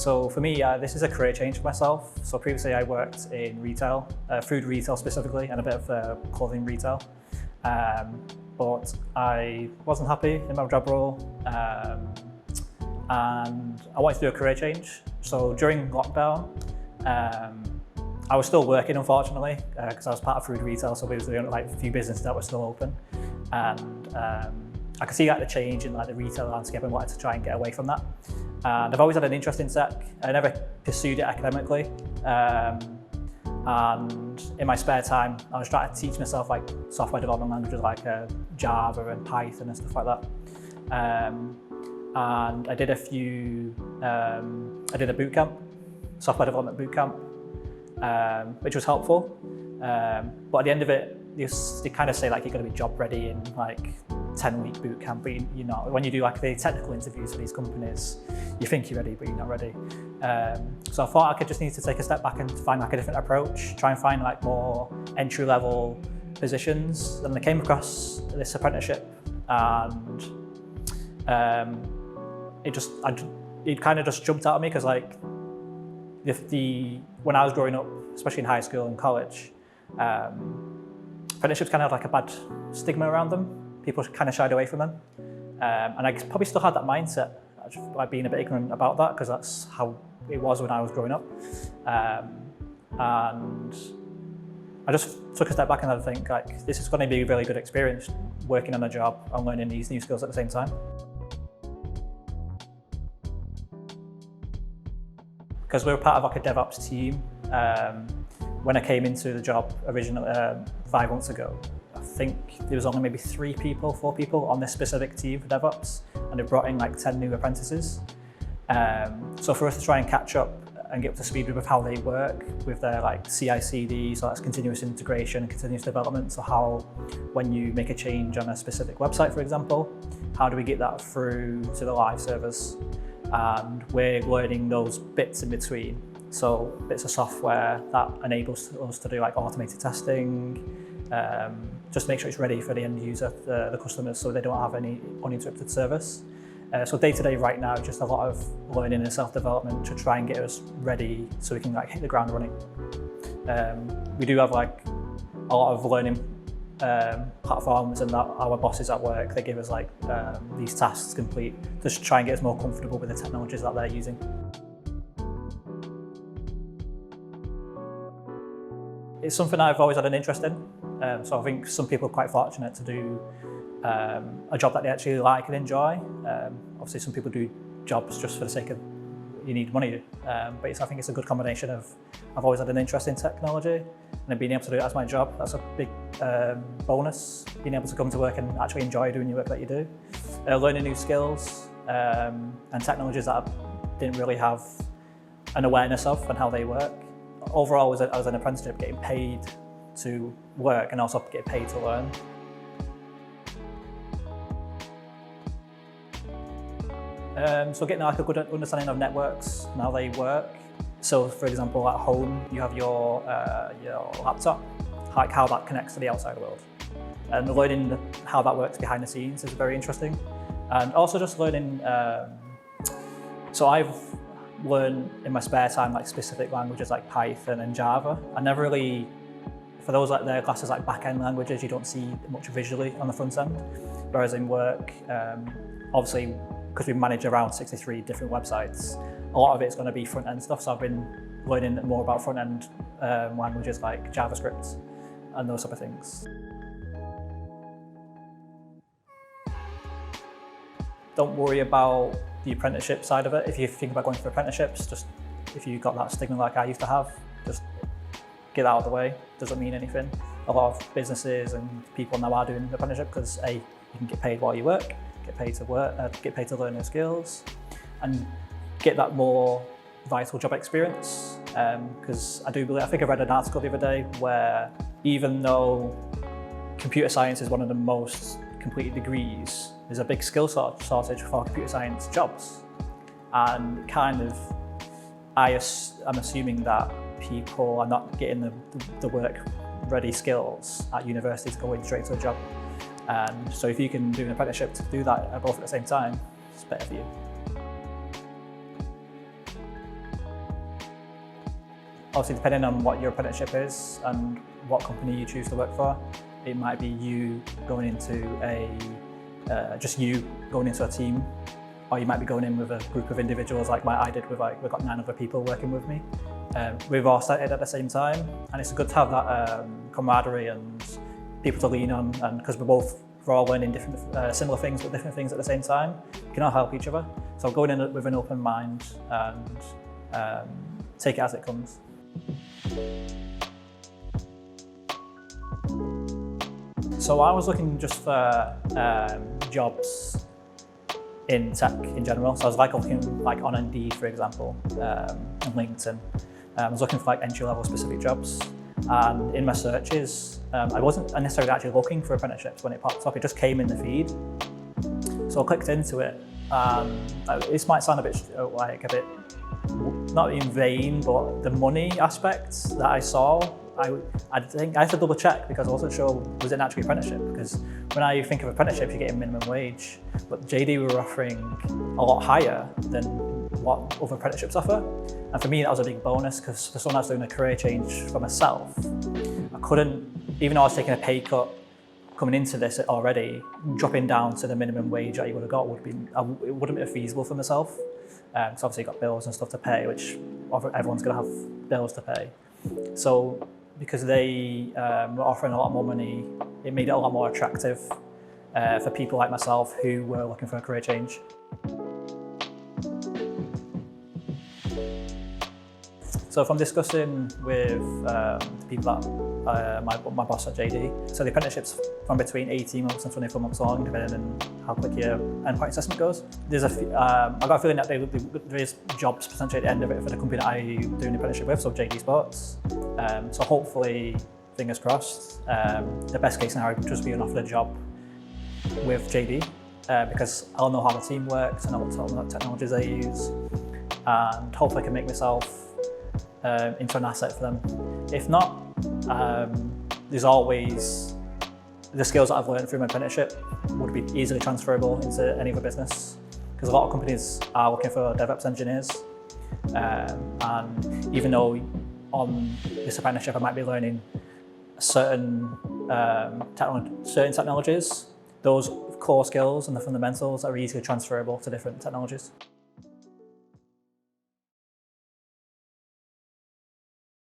So for me, this is a career change for myself. So previously I worked in retail, food retail specifically, and a bit of clothing retail. But I wasn't happy in my job role, and I wanted to do a career change. So during lockdown, I was still working, unfortunately, because I was part of food retail, so there was like a few businesses that were still open, and I could see like the change in like the retail landscape and wanted to try and get away from that. And I've always had an interest in tech. I never pursued it academically, and in my spare time, I was trying to teach myself like software development languages like Java and Python and stuff like that. And I did a few, I did a bootcamp, software development bootcamp, which was helpful. But at the end of it, they kind of say like you're going to be job ready in like 10-week boot camp, but you know, when you do like the technical interviews for these companies, you think you're ready, but you're not ready. So I thought I could just need to take a step back and find like a different approach, try and find like more entry-level positions. And I came across this apprenticeship, and it kind of just jumped out at me because like when I was growing up, especially in high school and college, apprenticeships kind of have like a bad stigma around them. People kind of shied away from them, and I probably still had that mindset, like being a bit ignorant about that because that's how it was when I was growing up. And I just took a step back and I think like this is going to be a really good experience working on a job and learning these new skills at the same time. Because we were part of like a DevOps team. When I came into the job originally 5 months ago, I think there was only maybe 4 people on this specific team for DevOps, and they brought in like 10 new apprentices. So for us to try and catch up and get up to speed with how they work with their like CI/CD, so that's continuous integration and continuous development. So how, when you make a change on a specific website, for example, how do we get that through to the live servers? And we're learning those bits in between. So bits of software that enables us to do like automated testing, just make sure it's ready for the end user, the customers, so they don't have any uninterrupted service. So day to day right now, just a lot of learning and self-development to try and get us ready so we can like hit the ground running. We do have like a lot of learning platforms, and that our bosses at work, they give us like these tasks complete just to try and get us more comfortable with the technologies that they're using. It's something I've always had an interest in, so I think some people are quite fortunate to do a job that they actually like and enjoy. Obviously some people do jobs just for the sake of you need money, but I think it's a good combination of I've always had an interest in technology, and being able to do it as my job, that's a big bonus, being able to come to work and actually enjoy doing your work that you do. Learning new skills and technologies that I didn't really have an awareness of and how they work. Overall, as an apprenticeship, getting paid to work and also get paid to learn. So getting like a good understanding of networks and how they work. So for example, at home, you have your laptop, like how that connects to the outside world. And learning how that works behind the scenes is very interesting. And also just learning, so I've learned in my spare time like specific languages like Python and Java. I never really, for those like their classes like back-end languages, you don't see much visually on the front end. Whereas in work, obviously, because we manage around 63 different websites, a lot of it's going to be front-end stuff. So I've been learning more about front-end languages like JavaScript and those type of things. Don't worry about the apprenticeship side of it. If you think about going for apprenticeships, just if you've got that stigma like I used to have, just get that out of the way. Doesn't mean anything. A lot of businesses and people now are doing an apprenticeship because you can get paid while you work, get paid to learn new skills, and get that more vital job experience. Because I think I read an article the other day where even though computer science is one of the most completed degrees, there's a big skill shortage for computer science jobs. And kind of, I'm assuming that people are not getting the work-ready skills at university to go in straight to a job. And so if you can do an apprenticeship to do that both at the same time, it's better for you. Obviously, depending on what your apprenticeship is and what company you choose to work for, it might be you going into just you going into a team, or you might be going in with a group of individuals like I did with we've got 9 other people working with me. We've all started at the same time, and it's good to have that camaraderie and people to lean on, and because we're all learning different, similar things but different things at the same time, we can all help each other. So going in with an open mind and take it as it comes. So I was looking just for jobs in tech in general. So I was looking on Indeed, for example, and LinkedIn. I was looking for entry-level specific jobs, and in my searches, I wasn't necessarily actually looking for apprenticeships when it popped up. It just came in the feed. So I clicked into it. This might sound a bit not in vain, but the money aspects that I saw, I think I had to double check because I wasn't sure was it an actual apprenticeship, because when I think of apprenticeship you get a minimum wage, but JD were offering a lot higher than what other apprenticeships offer, and for me that was a big bonus, because for someone that's doing a career change for myself, I couldn't, even though I was taking a pay cut coming into this already, dropping down to the minimum wage that you would have got it wouldn't be feasible for myself. So obviously you've got bills and stuff to pay, which everyone's going to have bills to pay. So because they were offering a lot more money, it made it a lot more attractive for people like myself who were looking for a career change. So from discussing with the people at my boss at JD, so the apprenticeship's from between 18 months and 24 months long, depending on how quick your endpoint assessment goes. There's I got a feeling that there is jobs potentially at the end of it for the company that I'm doing the apprenticeship with, so JD Sports. So hopefully, fingers crossed, the best case scenario would just be an offer a job with JD, because I'll know how the team works and what technologies they use, and hopefully I can make myself into an asset for them. If not, there's always the skills that I've learned through my apprenticeship would be easily transferable into any other business, because a lot of companies are looking for DevOps engineers, and even though on this apprenticeship I might be learning certain technologies, those core skills and the fundamentals are easily transferable to different technologies.